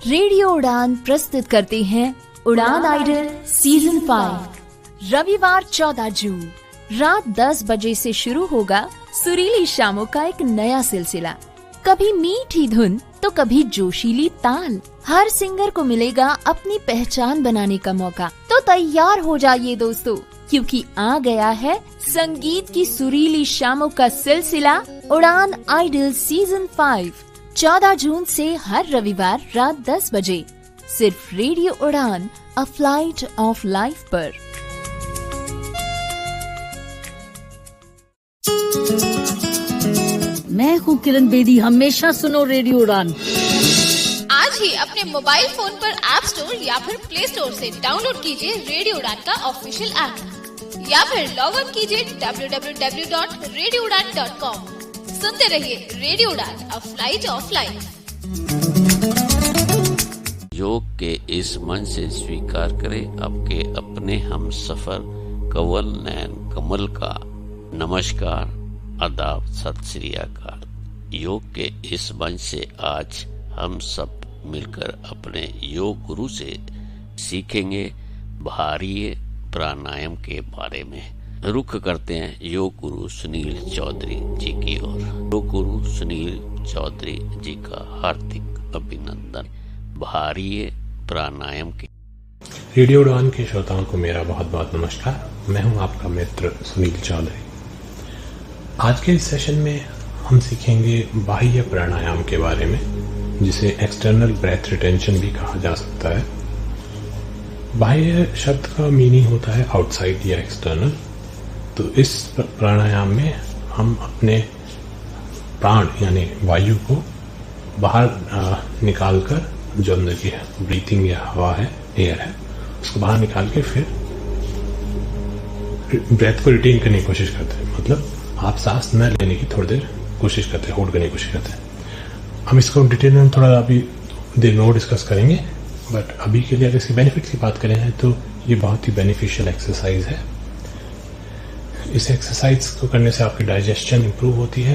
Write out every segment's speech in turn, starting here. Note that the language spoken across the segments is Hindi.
रेडियो उड़ान प्रस्तुत करते हैं उड़ान आइडल सीजन 5। रविवार 14 जून रात 10 बजे से शुरू होगा सुरीली शामों का एक नया सिलसिला। कभी मीठी धुन तो कभी जोशीली ताल। हर सिंगर को मिलेगा अपनी पहचान बनाने का मौका। तो तैयार हो जाइए दोस्तों, क्योंकि आ गया है संगीत की सुरीली शामों का सिलसिला उड़ान आइडल सीजन 5। 14 जून से हर रविवार रात 10 बजे सिर्फ रेडियो उड़ान अ फ्लाइट ऑफ लाइफ पर। मैं हूँ किरण बेदी, हमेशा सुनो रेडियो उड़ान। आज ही अपने मोबाइल फोन पर ऐप स्टोर या फिर प्ले स्टोर से डाउनलोड कीजिए रेडियो उड़ान का ऑफिशियल ऐप, या फिर लॉग इन कीजिए www.radioudan.com। सुनते रहिए रेडियो उड़ान अ फ्लाइट ऑफ लाइफ। योग के इस मन से स्वीकार करें आपके अपने हम सफर कंवल नयन कमल का नमस्कार, आदाब, सत श्री अकाल। योग के इस मंच से आज हम सब मिलकर अपने योग गुरु से सीखेंगे भारीय प्राणायाम के बारे में। रुख करते हैं योग गुरु सुनील चौधरी जी की ओर। योग गुरु सुनील चौधरी जी का हार्दिक अभिनंदन। भारीय प्राणायाम के रेडियो उड़ान के श्रोताओं को मेरा बहुत बहुत नमस्कार। मैं हूं आपका मित्र सुनील चौधरी। आज के इस सेशन में हम सीखेंगे बाह्य प्राणायाम के बारे में, जिसे एक्सटर्नल ब्रेथ रिटेंशन भी कहा जा सकता है। बाह्य शब्द का मीनिंग होता है आउटसाइड या एक्सटर्नल। तो इस प्राणायाम में हम अपने प्राण यानी वायु को बाहर निकालकर, जो अंदर की ब्रीथिंग या हवा है, एयर है, उसको बाहर निकाल के फिर ब्रेथ को रिटेन करने की कोशिश करते हैं। मतलब आप सांस न लेने की थोड़ी देर कोशिश करते हैं, होल्ड करने की कोशिश करते हैं। हम इसको डिटेल में थोड़ा अभी देर में और डिस्कस करेंगे, बट अभी के लिए अगर इसके बेनिफिट्स की बात करें तो ये बहुत ही बेनिफिशियल एक्सरसाइज है। इस एक्सरसाइज को करने से आपकी डाइजेशन इंप्रूव होती है,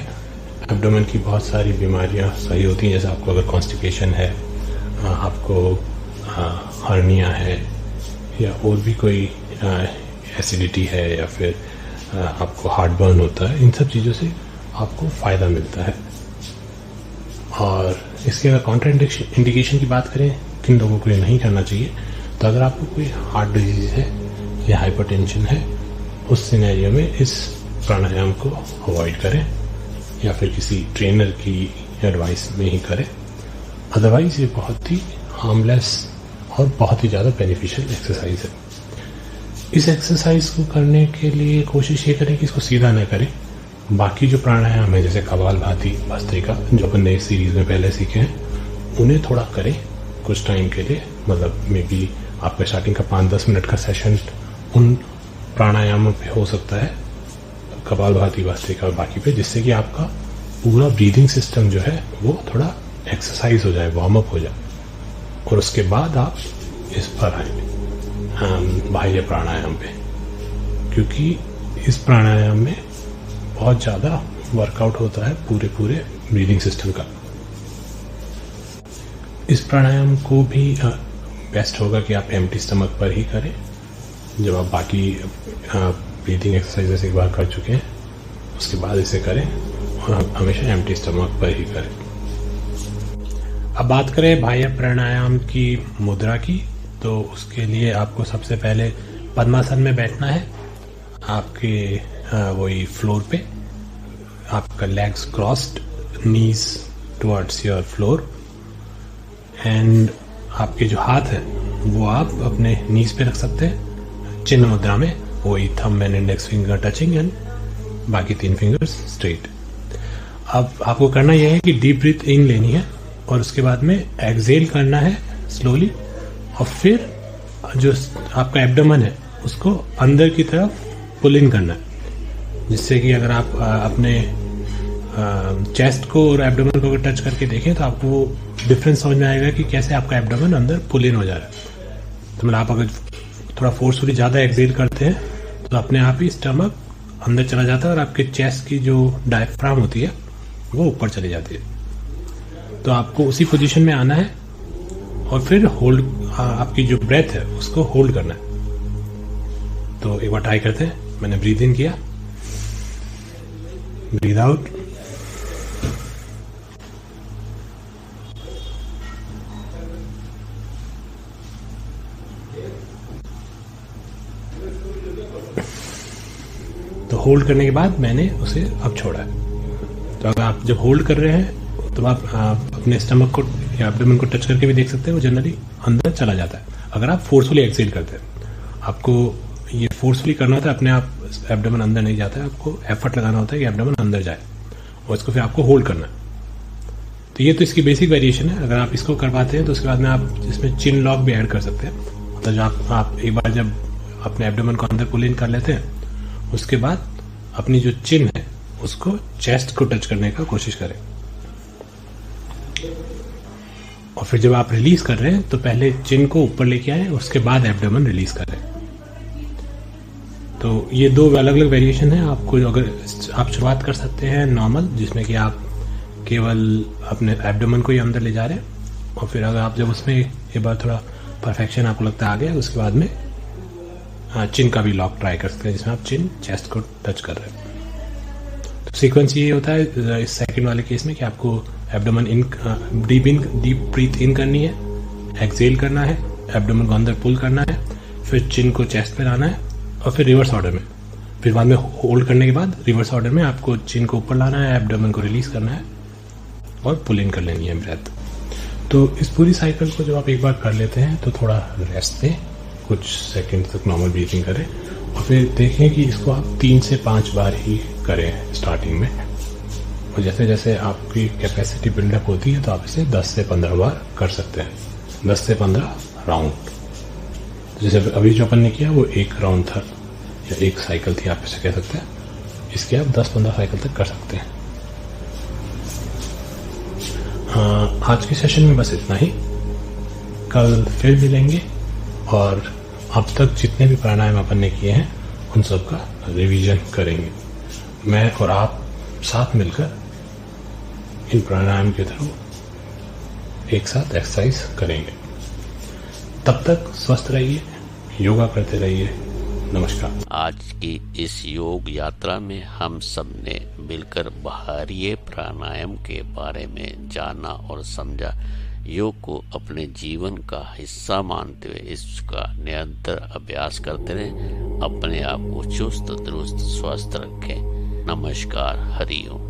एब्डोमेन की बहुत सारी बीमारियां सही होती हैं। जैसे आपको अगर कॉन्स्टिपेशन है, आपको हर्निया है, या और भी कोई एसिडिटी है, या फिर आपको हार्ट बर्न होता है, इन सब चीज़ों से आपको फ़ायदा मिलता है। और इसके अगर काउंटर इंडिकेशन की बात करें, किन लोगों को ये नहीं करना चाहिए, तो अगर आपको कोई हार्ट डिजीज है या हाइपरटेंशन है, उस सिनेरियो में इस प्राणायाम को अवॉइड करें, या फिर किसी ट्रेनर की एडवाइस में ही करें। अदरवाइज ये बहुत ही हार्मलेस और बहुत ही ज़्यादा बेनिफिशियल एक्सरसाइज है। इस एक्सरसाइज को करने के लिए कोशिश ये करें कि इसको सीधा न करें। बाकी जो प्राणायाम है, जैसे कपालभाति, भस्त्रिका, जो अपन नए सीरीज में पहले सीखे हैं, उन्हें थोड़ा करें कुछ टाइम के लिए। मतलब मे बी आपका स्टार्टिंग का 5-10 मिनट का सेशन उन प्राणायामों पे हो सकता है, कपालभाति, भस्त्रिका और बाकी पे, जिससे कि आपका पूरा ब्रीदिंग सिस्टम जो है वो थोड़ा एक्सरसाइज हो जाए, वार्म अप हो जाए। और उसके बाद आप इस पर आएंगे बाह्य प्राणायाम पे, क्योंकि इस प्राणायाम में बहुत ज़्यादा वर्कआउट होता है पूरे ब्रीदिंग सिस्टम का। इस प्राणायाम को भी बेस्ट होगा कि आप एम्प्टी स्टमक पर ही करें। जब आप बाकी ब्रीदिंग एक्सरसाइजेस एक बार कर चुके हैं, उसके बाद इसे करें, और हमेशा एम्प्टी स्टमक पर ही करें। अब बात करें बाह्य प्राणायाम की मुद्रा की, तो उसके लिए आपको सबसे पहले पद्मासन में बैठना है। आपके वही फ्लोर पे, आपका legs crossed, knees towards your floor, and आपके जो हाथ है वो आप अपने नीज पे रख सकते हैं चिन्ह मुद्रा में, वही thumb and index finger touching and बाकी 3 फिंगर्स स्ट्रेट। अब आपको करना यह है कि डीप ब्रीथ इन लेनी है, और उसके बाद में एक्सहेल करना है स्लोली, और फिर जो आपका एब्डोमेन है उसको अंदर की तरफ पुल इन करना है, जिससे कि अगर आप अपने चेस्ट को और एब्डोमेन को अगर टच करके देखें तो आपको डिफरेंस समझ में आएगा कि कैसे आपका एब्डोमेन अंदर पुल इन हो जा रहा है। तो मतलब आप अगर थोड़ा फोर्सफुली ज़्यादा एक्सहेल करते हैं तो अपने आप ही स्टमक अंदर चला जाता है, और आपके चेस्ट की जो डायफ्राम होती है वो ऊपर चली जाती है। तो आपको उसी पोजीशन में आना है और फिर होल्ड, आपकी जो ब्रेथ है उसको होल्ड करना है। तो एक बार ट्राई करते हैं। मैंने ब्रीथ इन किया, ब्रीथ आउट, तो होल्ड करने के बाद मैंने उसे अब छोड़ा है। तो अगर आप जब होल्ड कर रहे हैं तो आप अपने स्टमक को या एब्डोमेन को टच करके भी देख सकते हैं, वो जनरली अंदर चला जाता है। अगर आप फोर्सफुली एक्सेल करते हैं, आपको ये फोर्सफुली करना होता है, अपने आप एब्डोमेन अंदर नहीं जाता है, आपको एफर्ट लगाना होता है कि एब्डोमेन अंदर जाए और इसको फिर आपको होल्ड करना है। तो ये तो इसकी बेसिक वेरिएशन है। अगर आप इसको कर पाते हैं तो उसके बाद में आप इसमें चिन लॉक भी ऐड कर सकते हैं। मतलब जब आप एक बार जब अपने एब्डोमेन को अंदर पुल इन कर लेते हैं, उसके बाद अपनी जो चिन है उसको चेस्ट को टच करने का कोशिश करें, और फिर जब आप रिलीज कर रहे हैं तो पहले चिन को ऊपर लेके आए, उसके बाद एब्डोमेन रिलीज करें। तो ये दो अलग अलग वेरिएशन है। आपको अगर आप शुरुआत कर सकते हैं नॉर्मल, जिसमें कि आप केवल अपने एब्डोमेन को ही अंदर ले जा रहे हैं, और फिर अगर आप जब उसमें एक बार थोड़ा परफेक्शन आपको लगता है आ गया, उसके बाद में चिन का भी लॉक ट्राई कर सकते हैं, जिसमें आप चिन चेस्ट को टच कर रहे हैं। तो सीक्वेंस ये होता है इस सेकंड वाले केस में कि आपको एब्डोमेन डीप ब्रीथ इन करनी है, एक्सेल करना है, एब्डोमेन को अंदर पुल करना है, फिर चिन को चेस्ट पे लाना है, और फिर रिवर्स ऑर्डर में, फिर बाद में होल्ड करने के बाद रिवर्स ऑर्डर में आपको चिन को ऊपर लाना है, एब्डोमेन को रिलीज करना है और पुल इन कर लेनी है ब्रेथ। तो इस पूरी साइकिल को जब आप एक बार कर लेते हैं तो थोड़ा रेस्ट दें, कुछ सेकंड तक नॉर्मल ब्रीथिंग करें, और फिर देखें कि इसको आप 3 से 5 बार ही करें स्टार्टिंग में, और जैसे जैसे आपकी कैपेसिटी बिल्डअप होती है तो आप इसे 10 से 15 बार कर सकते हैं, 10 से 15 राउंड। जैसे अभी जो अपन ने किया वो एक राउंड था या एक साइकिल थी, आप इसे कह सकते हैं। इसके आप 10-15 साइकिल तक कर सकते हैं। हाँ, आज के सेशन में बस इतना ही। कल फिर मिलेंगे और अब तक जितने भी प्राणायाम अपन ने किए हैं उन सब का रिवीजन करेंगे। मैं और आप साथ मिलकर इन प्राणायाम के थ्रू एक साथ एक्सरसाइज करेंगे। तब तक स्वस्थ रहिए, योगा करते रहिए। नमस्कार। आज की इस योग यात्रा में हम सब ने मिलकर बाहरी प्राणायाम के बारे में जाना और समझा। योग को अपने जीवन का हिस्सा मानते हुए इसका निरंतर अभ्यास करते रहें। अपने आप को चुस्त दुरुस्त स्वस्थ रखें। नमस्कार। हरि ओम।